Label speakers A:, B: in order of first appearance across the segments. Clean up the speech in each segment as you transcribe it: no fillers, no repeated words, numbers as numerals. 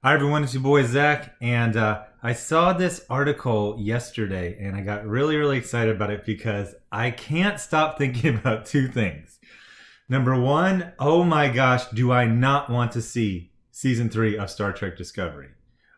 A: Hi everyone, it's your boy Zach, and I saw this article yesterday, and I got really excited about it because I can't stop thinking about two things. Number one, oh my gosh, do I not want to see season 3 of Star Trek Discovery?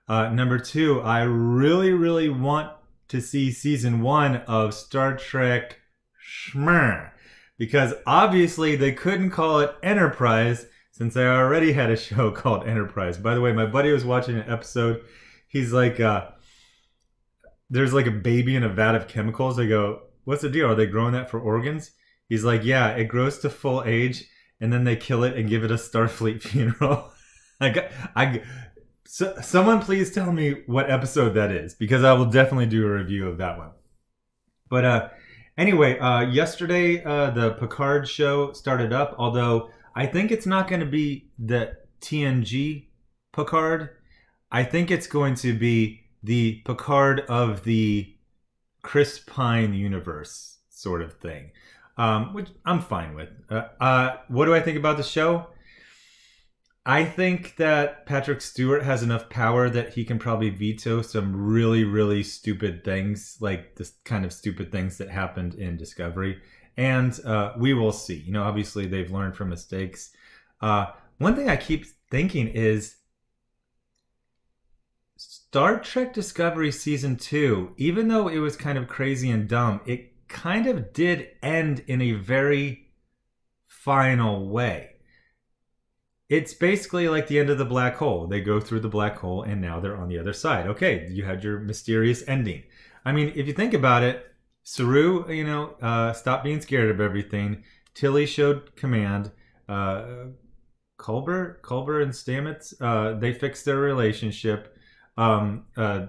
A: Number two, I really want to see season 1 of Star Trek Schmer because obviously they couldn't call it Enterprise since I already had a show called Enterprise. By the way, my buddy was watching an episode. He's like, there's like a baby in a vat of chemicals. I go, what's the deal? Are they growing that for organs? He's like, yeah, it grows to full age, and then they kill it and give it a Starfleet funeral. Someone please tell me what episode that is, because I will definitely do a review of that one. But anyway, yesterday the Picard show started up, although I think it's not going to be the TNG Picard. I think it's going to be the Picard of the Chris Pine universe sort of thing, which I'm fine with. What do I think about the show? I think that Patrick Stewart has enough power that he can probably veto some really stupid things, like this kind of stupid things that happened in Discovery. And we will see. You know, obviously they've learned from mistakes. One thing I keep thinking is Star Trek Discovery Season 2, even though it was kind of crazy and dumb, it kind of did end in a very final way. It's basically like the end of the black hole. They go through the black hole and now they're on the other side. Okay, you had your mysterious ending. I mean, if you think about it, Saru, stopped being scared of everything. Tilly showed command. Culber and Stamets, they fixed their relationship. Spock,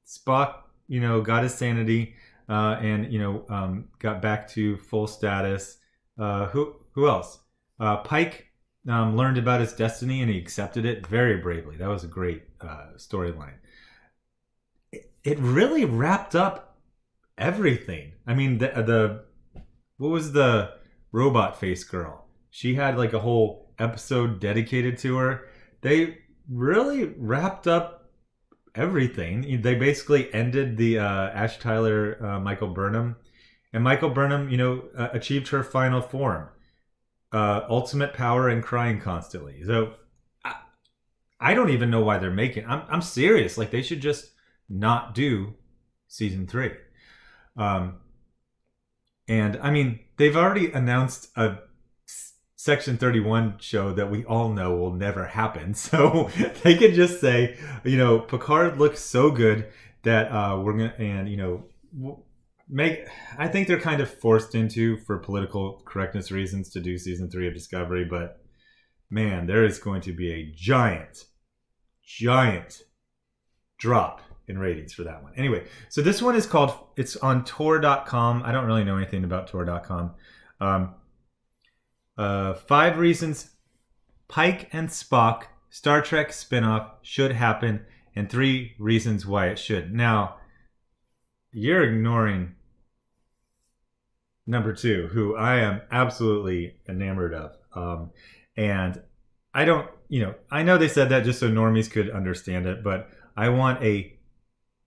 A: got his sanity and got back to full status. Who else? Pike learned about his destiny and he accepted it very bravely. That was a great storyline. It really wrapped up everything. I mean, the what was the robot face girl? She had like a whole episode dedicated to her. They really wrapped up everything. They basically ended the Ash Tyler, Michael Burnham, and Michael Burnham, achieved her final form. Ultimate power and crying constantly. So I don't even know why they're making. I'm serious. Like they should just not do season 3. And I mean, they've already announced a Section 31 show that we all know will never happen. So they could just say, Picard looks so good that we're gonna, and I think they're kind of forced into, for political correctness reasons, to do season 3 of Discovery, but man, there is going to be a giant drop in ratings for that one. Anyway, so this one is called, it's on Tor.com. I don't really know anything about Tor.com. 5 reasons Pike and Spock Star Trek spinoff should happen, and 3 reasons why it should. Now, you're ignoring number 2, who I am absolutely enamored of. And I don't, I know they said that just so normies could understand it, but I want a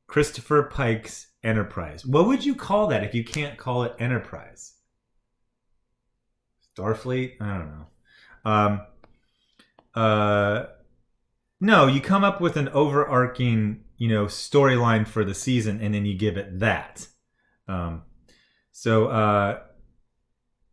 A: Christopher Pike's Enterprise. What would you call that if you can't call it Enterprise? Starfleet? I don't know. No, you come up with an overarching, storyline for the season, and then you give it that. So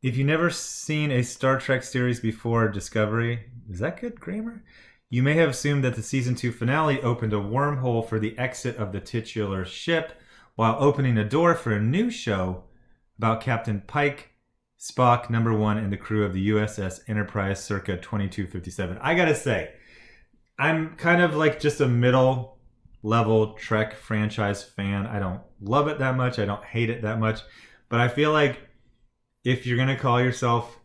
A: if you've never seen a Star Trek series before Discovery, is that good grammar? You may have assumed that the season 2 finale opened a wormhole for the exit of the titular ship, while opening a door for a new show about Captain Pike, Spock, number 1, and the crew of the USS Enterprise circa 2257. I gotta say, I'm kind of like just a middle level Trek franchise fan. I don't love it that much. I don't hate it that much. But I feel like if you're going to call yourself,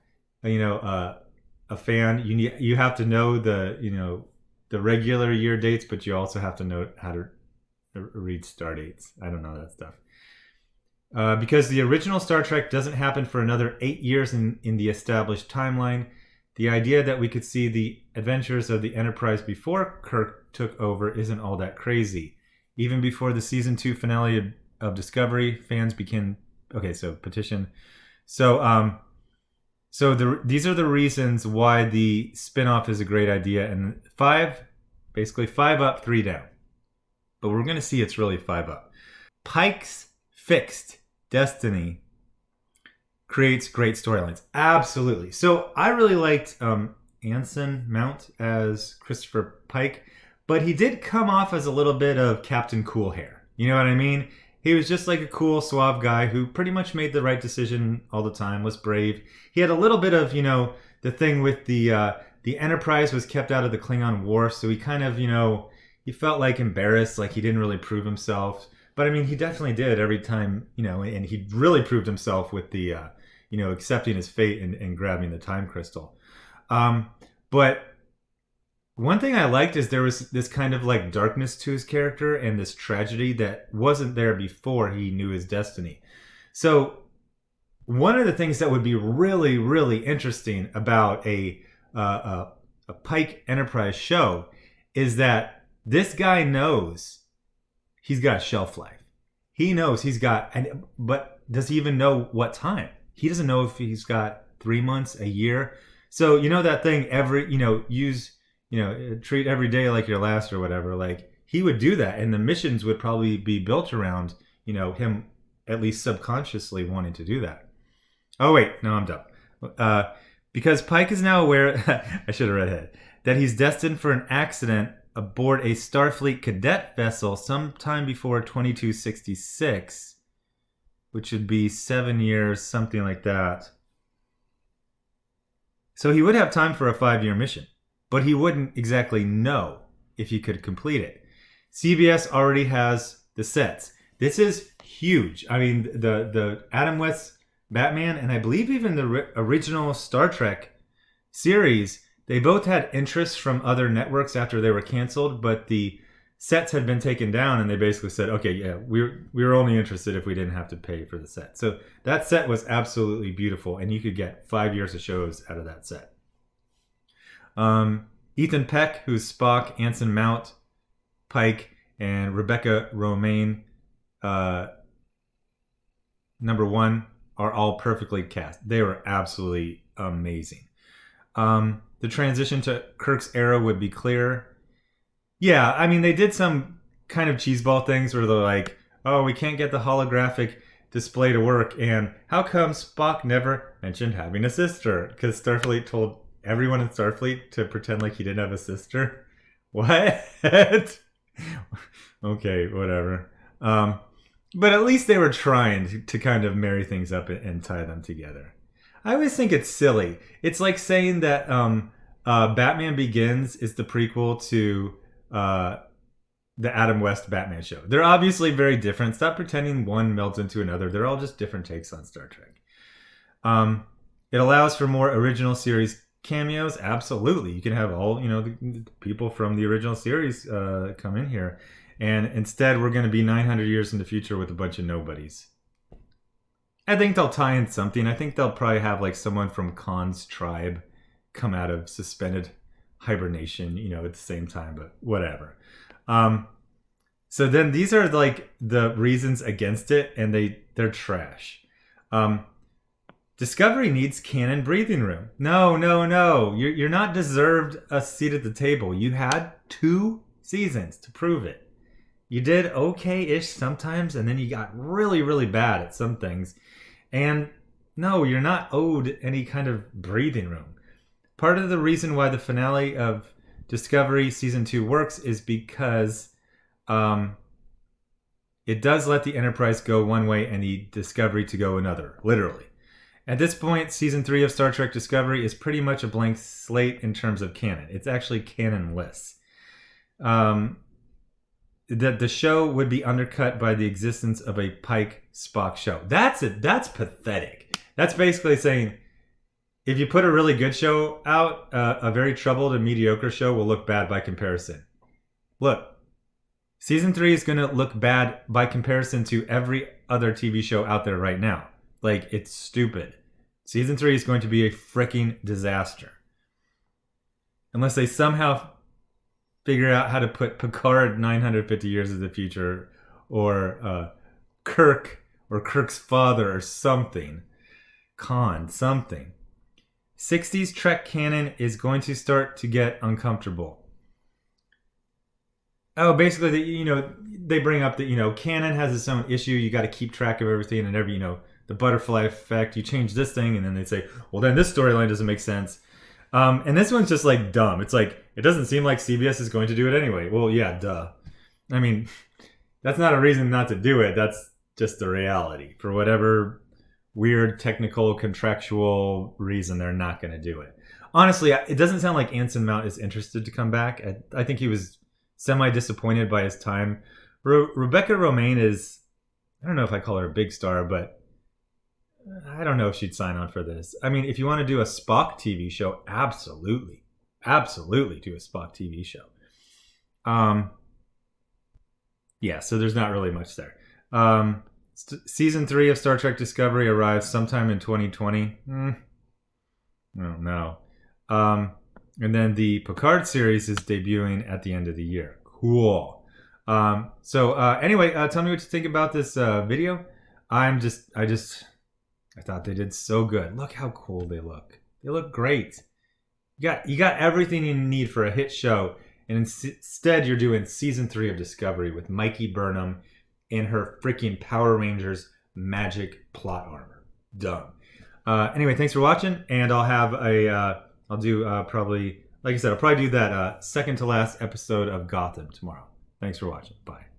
A: a fan, you have to know the regular year dates, but you also have to know how to read star dates. I don't know that stuff. Because the original Star Trek doesn't happen for another 8 years in the established timeline. the idea that we could see the adventures of the Enterprise before Kirk took over isn't all that crazy. Even before the season 2 finale of Discovery, fans began. Okay, so petition. So these are the reasons why the spinoff is a great idea, and basically 5 up, 3 down. But we're going to see it's really 5 up. Pike's fixed destiny creates great storylines. Absolutely. So I really liked Anson Mount as Christopher Pike, but he did come off as a little bit of Captain Cool Hair. You know what I mean? He was just like a cool, suave guy who pretty much made the right decision all the time, was brave. He had a little bit of, the thing with the Enterprise was kept out of the Klingon War, so he kind of, he felt like embarrassed, like he didn't really prove himself. But I mean, he definitely did every time, and he really proved himself with the, accepting his fate and grabbing the time crystal. But one thing I liked is there was this kind of like darkness to his character and this tragedy that wasn't there before he knew his destiny. So one of the things that would be really, really interesting about a Pike Enterprise show is that this guy knows he's got shelf life. He knows he's got, but does he even know what time? He doesn't know if he's got 3 months, a year. So that thing treat every day like your last or whatever. Like he would do that, and the missions would probably be built around him at least subconsciously wanting to do that. Oh wait, no, I'm dumb. Because Pike is now aware, I should have read ahead, that he's destined for an accident aboard a Starfleet cadet vessel sometime before 2266, which would be 7 years, something like that. So he would have time for a 5-year mission, but he wouldn't exactly know if he could complete it. CBS already has the sets. This is huge. I mean, the Adam West Batman, and I believe even the original Star Trek series, they both had interest from other networks after they were canceled, but the sets had been taken down, and they basically said, okay, yeah, we were only interested if we didn't have to pay for the set. So that set was absolutely beautiful, and you could get 5 years of shows out of that set. Ethan Peck, who's Spock, Anson Mount, Pike, and Rebecca Romaine, number 1, are all perfectly cast. They were absolutely amazing. The transition to Kirk's era would be clear. Yeah, I mean, they did some kind of cheeseball things where they're like, oh, we can't get the holographic display to work, and how come Spock never mentioned having a sister? Because Starfleet told everyone in Starfleet to pretend like he didn't have a sister. What? Okay, whatever. But at least they were trying to kind of marry things up and tie them together. I always think it's silly. It's like saying that Batman Begins is the prequel to the Adam West Batman show. They're obviously very different. Stop pretending one melds into another. They're all just different takes on Star Trek. It allows for more original series cameos. Absolutely. You can have all, the people from the original series come in here. And instead, we're going to be 900 years in the future with a bunch of nobodies. I think they'll tie in something. I think they'll probably have like someone from Khan's tribe come out of suspended hibernation, at the same time, but whatever. So then these are like the reasons against it, and they're trash. Discovery needs canon breathing room. No. You're not deserved a seat at the table. You had 2 seasons to prove it. You did okay-ish sometimes, and then you got really, really bad at some things. And no, you're not owed any kind of breathing room. Part of the reason why the finale of Discovery Season 2 works is because it does let the Enterprise go one way and the Discovery to go another, literally. At this point, Season 3 of Star Trek Discovery is pretty much a blank slate in terms of canon. It's actually canonless. That the show would be undercut by the existence of a Pike Spock show. That's pathetic. That's basically saying if you put a really good show out, a very troubled and mediocre show will look bad by comparison. Look, Season 3 is going to look bad by comparison to every other TV show out there right now. Like, it's stupid. Season 3 is going to be a freaking disaster. unless they somehow figure out how to put Picard 950 years in the future, or Kirk, or Kirk's father, or something. Something. 60s Trek canon is going to start to get uncomfortable. Oh, basically, they bring up that, canon has its own issue. You got to keep track of everything, and the butterfly effect. You change this thing, and then they say, well, then this storyline doesn't make sense. And this one's just like dumb. It's like, it doesn't seem like CBS is going to do it anyway. Well, yeah, duh. I mean, that's not a reason not to do it. That's just the reality. For whatever weird technical contractual reason, they're not going to do it. Honestly, it doesn't sound like Anson Mount is interested to come back. I think he was semi-disappointed by his time. Rebecca Romaine is, I don't know if I call her a big star, but I don't know if she'd sign on for this. I mean, if you want to do a Spock TV show, absolutely. Absolutely do a Spock TV show. Yeah, so there's not really much there. Season 3 of Star Trek Discovery arrives sometime in 2020. I don't know. And then the Picard series is debuting at the end of the year. Cool. Anyway, tell me what you think about this video. I thought they did so good. Look how cool they look. They look great. You got everything you need for a hit show, and instead you're doing season 3 of Discovery with Mikey Burnham in her freaking Power Rangers magic plot armor. Dumb. Anyway, thanks for watching, and I'll do probably, like I said, I'll probably do that second to last episode of Gotham tomorrow. Thanks for watching. Bye.